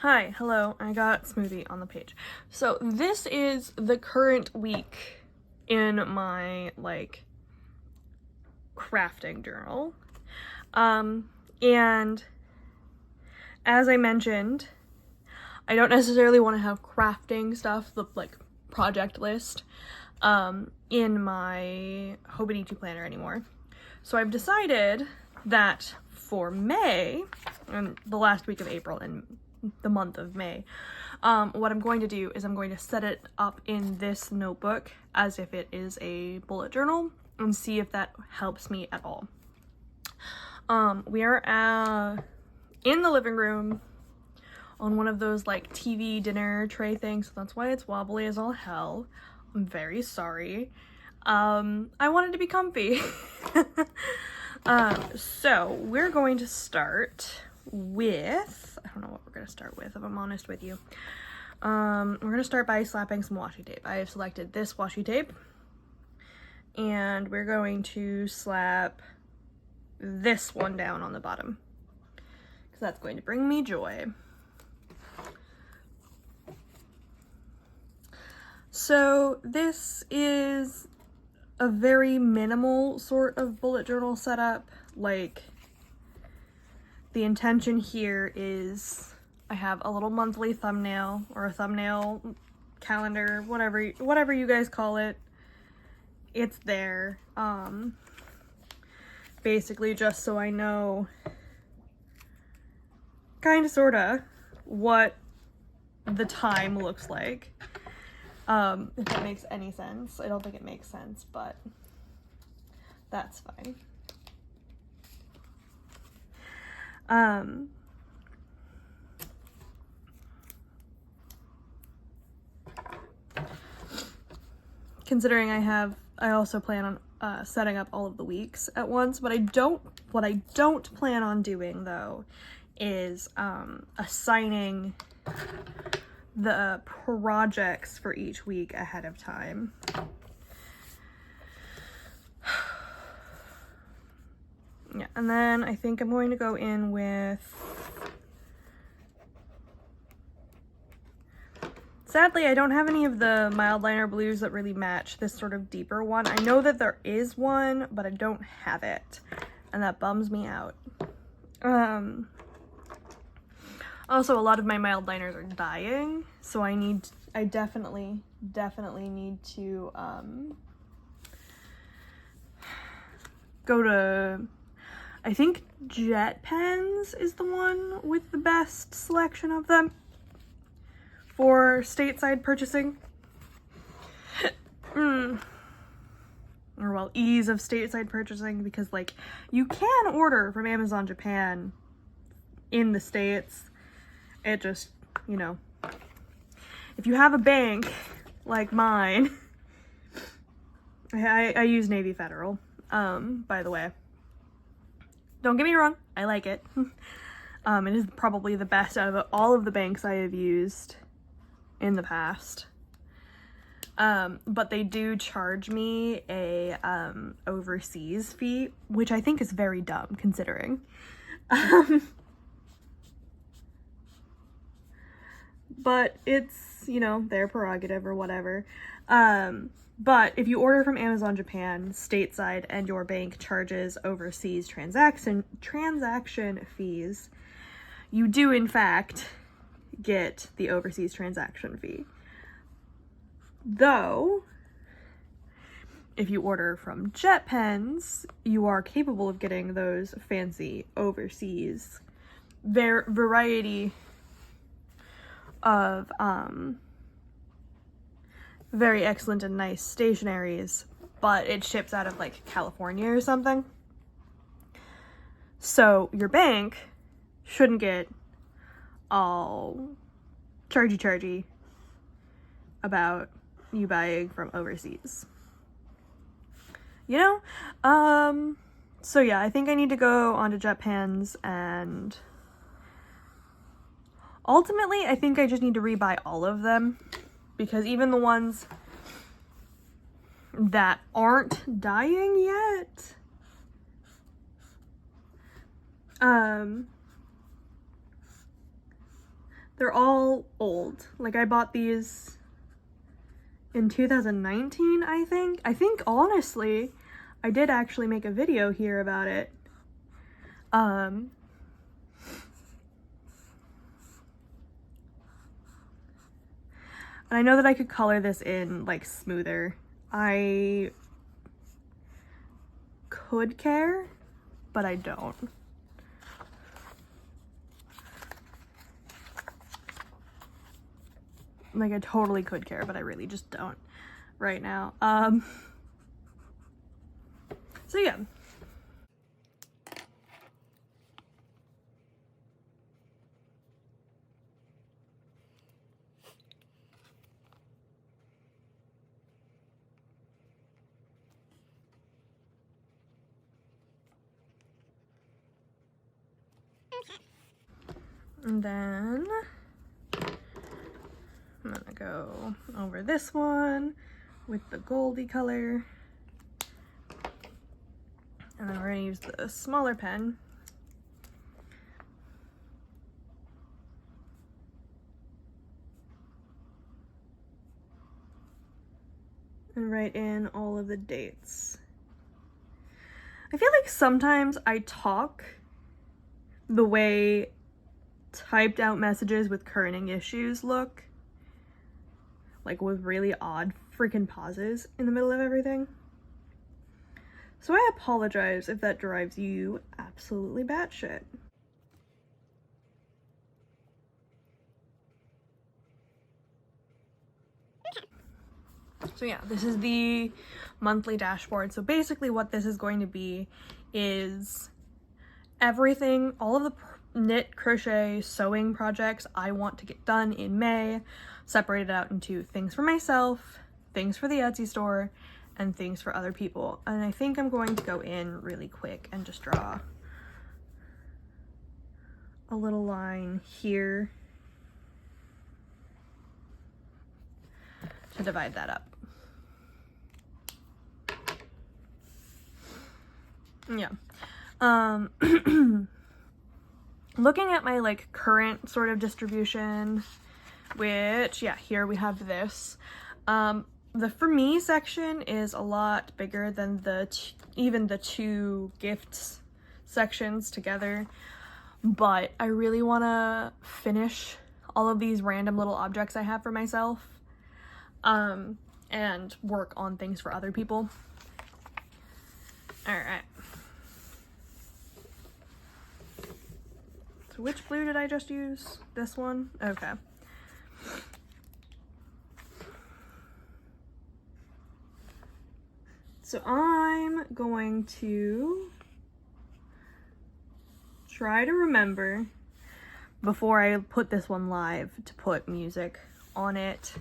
Hi, hello, I got smoothie on the page. So this is the current week in my, crafting journal. And as I mentioned, I don't necessarily want to have crafting stuff, the, project list, in my Hobonichi planner anymore. So I've decided that for May, and the last week of April, and the month of May, what I'm going to do is I'm going to set it up in this notebook as if it is a bullet journal and see if that helps me at all. We are in the living room on one of those TV dinner tray things, so that's why it's wobbly as all hell. I'm very sorry. I wanted to be comfy. So we're going to start with, I don't know what we're going to start with, if I'm honest with you. We're going to start by slapping some washi tape. I have selected this washi tape, and we're going to slap this one down on the bottom, because that's going to bring me joy. So this is a very minimal sort of bullet journal setup. The intention here is I have a little monthly thumbnail, or a thumbnail calendar, whatever you guys call it. It's there. Basically just so I know sorta what the time looks like. If that makes any sense. I don't think it makes sense, but that's fine. Considering I also plan on setting up all of the weeks at once, what I don't plan on doing though is assigning the projects for each week ahead of time. Yeah, and then I think I'm going to go in with, sadly, I don't have any of the mild liner blues that really match this sort of deeper one. I know that there is one, but I don't have it, and that bums me out. Also, a lot of my mild liners are dying, so I definitely need to go to, I think Jet Pens is the one with the best selection of them for stateside purchasing. Or well, ease of stateside purchasing, because you can order from Amazon Japan in the States. It just, if you have a bank like mine, I use Navy Federal, by the way. Don't get me wrong, I like it. It is probably the best out of all of the banks I have used in the past. But they do charge me a overseas fee, which I think is very dumb considering. But it's, their prerogative or whatever. But if you order from Amazon Japan, stateside, and your bank charges overseas transaction fees, you do in fact get the overseas transaction fee. Though, if you order from Jet Pens, you are capable of getting those fancy overseas variety of very excellent and nice stationaries, but it ships out of California or something. So your bank shouldn't get all chargy about you buying from overseas. So yeah, I think I need to go onto Jet Pens, and ultimately I think I just need to rebuy all of them, because even the ones that aren't dying yet, They're all old. Like, I bought these in 2019, I think. I think, honestly, I did actually make a video here about it. And I know that I could color this in, like, smoother. I could care, but I don't. Like, I totally could care, but I really just don't right now. So yeah. And then I'm gonna go over this one with the goldy color. And then we're gonna use the smaller pen. And write in all of the dates. I feel like sometimes I talk the way typed out messages with kerning issues look. Like, with really odd freaking pauses in the middle of everything. So I apologize if that drives you absolutely batshit. So yeah, this is the monthly dashboard. So basically what this is going to be is everything, all of the knit, crochet, sewing projects I want to get done in May, separated out into things for myself, things for the Etsy store, and things for other people. And I think I'm going to go in really quick and just draw a little line here to divide that up. Yeah. Looking at my like current sort of distribution, which, yeah, here we have this. The for me section is a lot bigger than even the two gifts sections together, but I really want to finish all of these random little objects I have for myself, and work on things for other people. All right. So which glue did I just use? This one? Okay. So I'm going to try to remember before I put this one live to put music on it,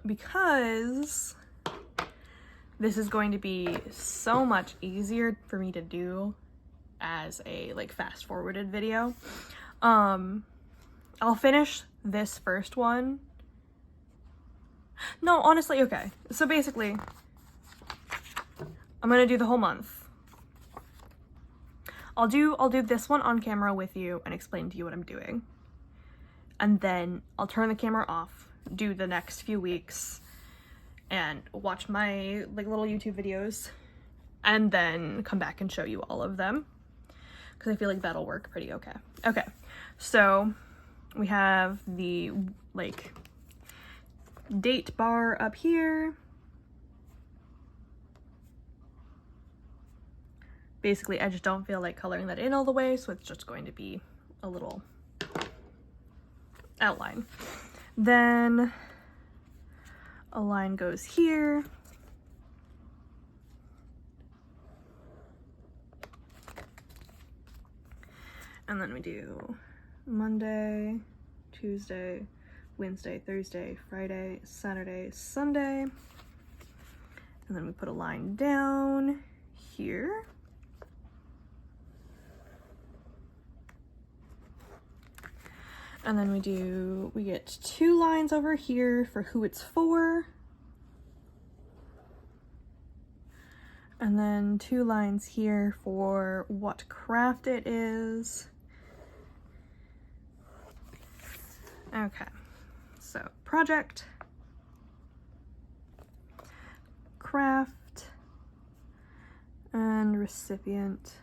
because this is going to be so much easier for me to do as a like fast forwarded video. I'll finish this first one. No, honestly, okay. So basically, I'm gonna do the whole month. I'll do this one on camera with you and explain to you what I'm doing. And then I'll turn the camera off, do the next few weeks, and watch my like little YouTube videos, and then come back and show you all of them, because I feel like that'll work pretty okay. Okay, so we have the like date bar up here. Basically, I just don't feel like coloring that in all the way, so it's just going to be a little outline. Then a line goes here. And then we do Monday, Tuesday, Wednesday, Thursday, Friday, Saturday, Sunday. And then we put a line down here. And then we get 2 lines over here for who it's for. And then 2 lines here for what craft it is. Okay, so project, craft, and recipient.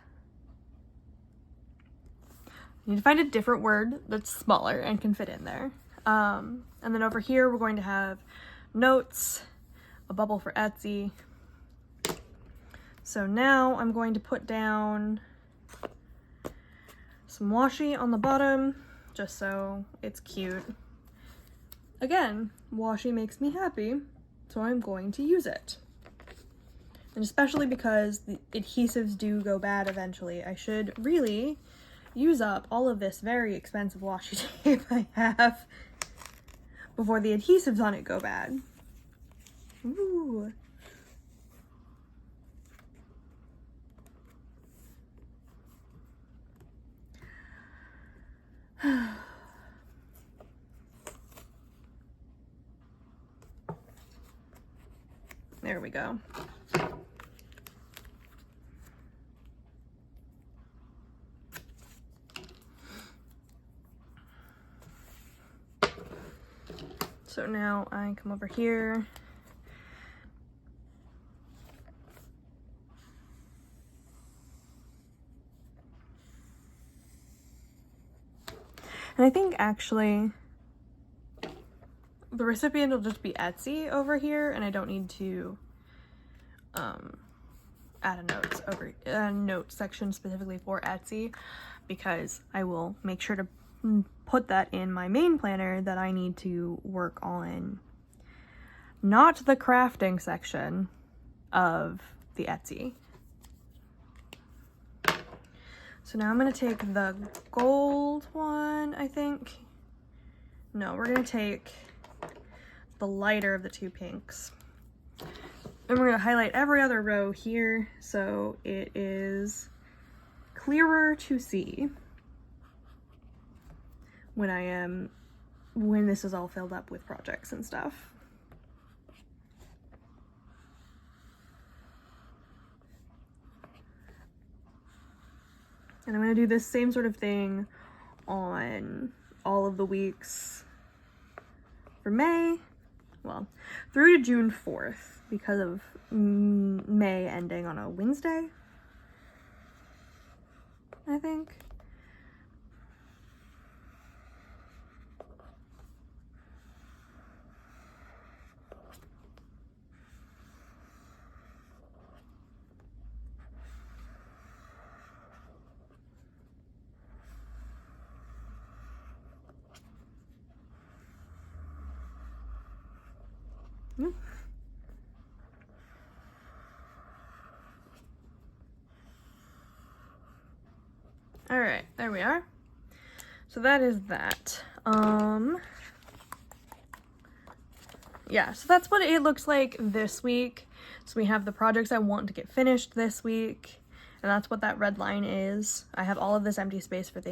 You need to find a different word that's smaller and can fit in there. And then over here, we're going to have notes, a bubble for Etsy. So now I'm going to put down some washi on the bottom, just so it's cute. Again, washi makes me happy, so I'm going to use it. And especially because the adhesives do go bad eventually, I should really use up all of this very expensive washi tape I have before the adhesives on it go bad. Ooh. There we go. So now I come over here. And I think actually the recipient will just be Etsy over here, and I don't need to add a note section specifically for Etsy, because I will make sure to put that in my main planner that I need to work on, not the crafting section of the Etsy. So now I'm going to take the gold one, I think. No, we're going to take the lighter of the two pinks. And we're going to highlight every other row here so it is clearer to see when this is all filled up with projects and stuff. And I'm going to do this same sort of thing on all of the weeks for May, well, through to June 4th, because of May ending on a Wednesday, I think. Mm. All right, there we are. So that is that. Yeah, so that's what it looks like this week. So we have the projects I want to get finished this week, and that's what that red line is. I have all of this empty space for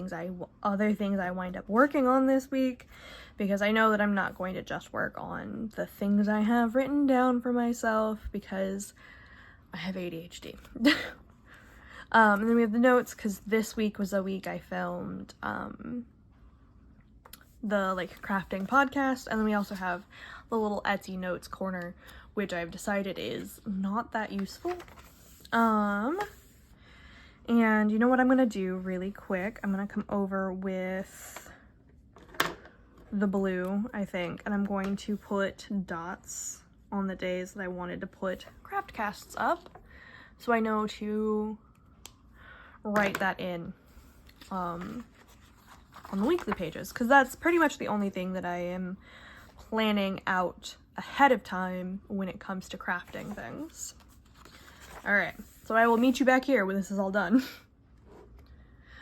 other things I wind up working on this week, because I know that I'm not going to just work on the things I have written down for myself, because I have ADHD. And then we have the notes, because this week was a week I filmed the crafting podcast, and then we also have the little Etsy notes corner, which I've decided is not that useful. And you know what I'm gonna do really quick? I'm gonna come over with the blue, I think, and I'm going to put dots on the days that I wanted to put craft casts up, so I know to write that in on the weekly pages, because that's pretty much the only thing that I am planning out ahead of time when it comes to crafting things. All right, so I will meet you back here when this is all done.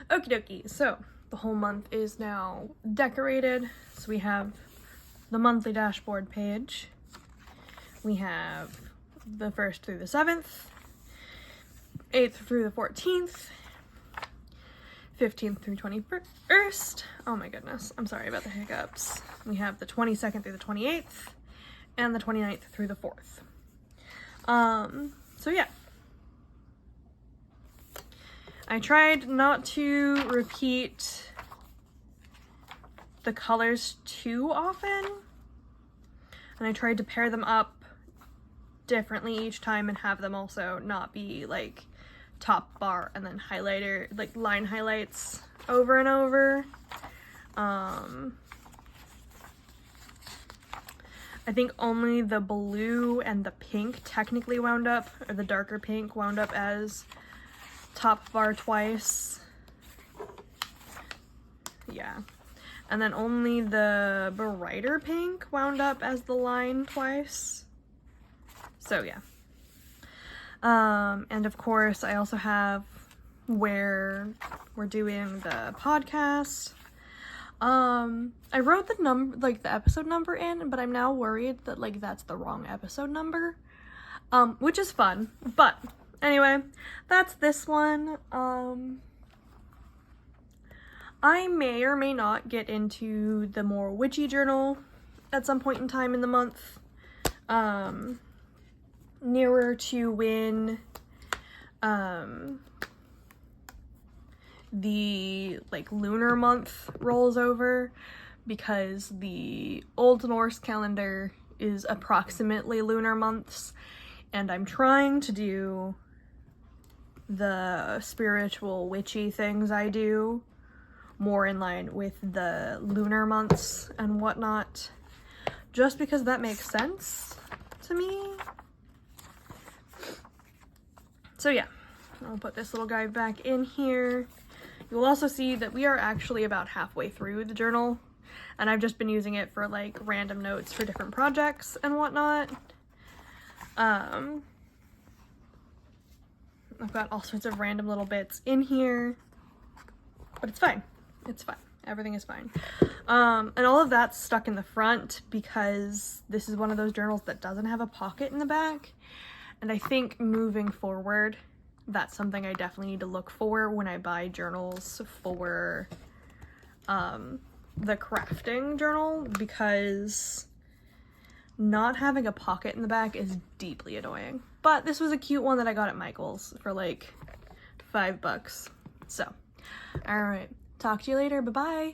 Okie dokie, so the whole month is now decorated. So we have the monthly dashboard page. We have the 1st through the 7th, 8th through the 14th, 15th through 21st. Oh my goodness, I'm sorry about the hiccups. We have the 22nd through the 28th, and the 29th through the 4th. So yeah. I tried not to repeat the colors too often, and I tried to pair them up differently each time and have them also not be like top bar and then highlighter, like line highlights over and over. I think only the blue and the pink technically wound up, or the darker pink wound up as top bar twice. Yeah. And then only the brighter pink wound up as the line twice. So yeah. And of course I also have where we're doing the podcast. I wrote the number, like the episode number in, but I'm now worried that like that's the wrong episode number, which is fun. But anyway, that's this one. I may or may not get into the more witchy journal at some point in time in the month, nearer to when, the like lunar month rolls over, because the Old Norse calendar is approximately lunar months, and I'm trying to do the spiritual witchy things I do more in line with the lunar months and whatnot, just because that makes sense to me. So yeah, I'll put this little guy back in here. You will also see that we are actually about halfway through the journal, and I've just been using it for like random notes for different projects and whatnot. I've got all sorts of random little bits in here, but it's fine. It's fine. Everything is fine. And all of that's stuck in the front because this is one of those journals that doesn't have a pocket in the back. And I think moving forward, that's something I definitely need to look for when I buy journals for the crafting journal, because not having a pocket in the back is deeply annoying. But this was a cute one that I got at Michael's for like $5. So, all right. Talk to you later. Bye-bye.